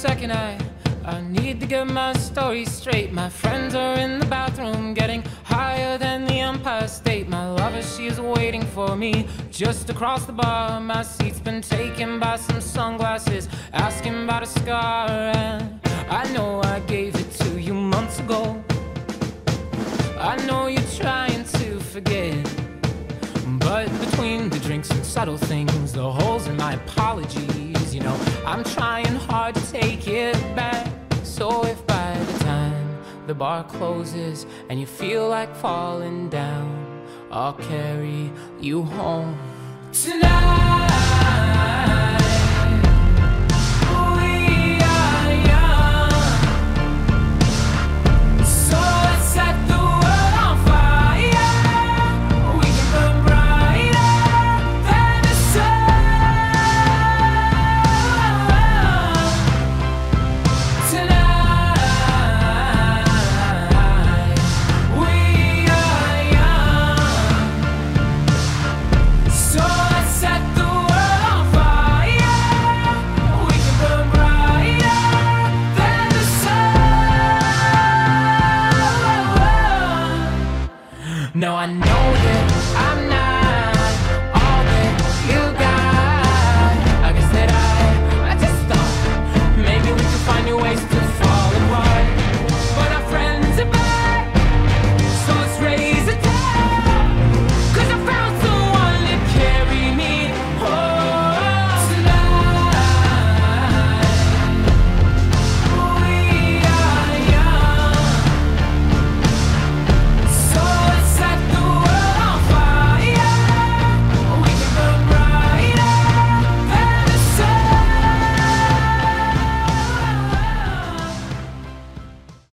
second, I need to get my story straight. My friends are in the bathroom getting higher than the Empire State. My lover, she's waiting for me just across the bar. My seat's been taken by some sunglasses asking about a scar. And I know I gave it to you months ago. I know you're trying to forget, but between the drinks and subtle things, the holes in my apologies, you know, I'm trying hard to take it back. So if by the time the bar closes and you feel like falling down, I'll carry you home tonight. Now I know that I'm not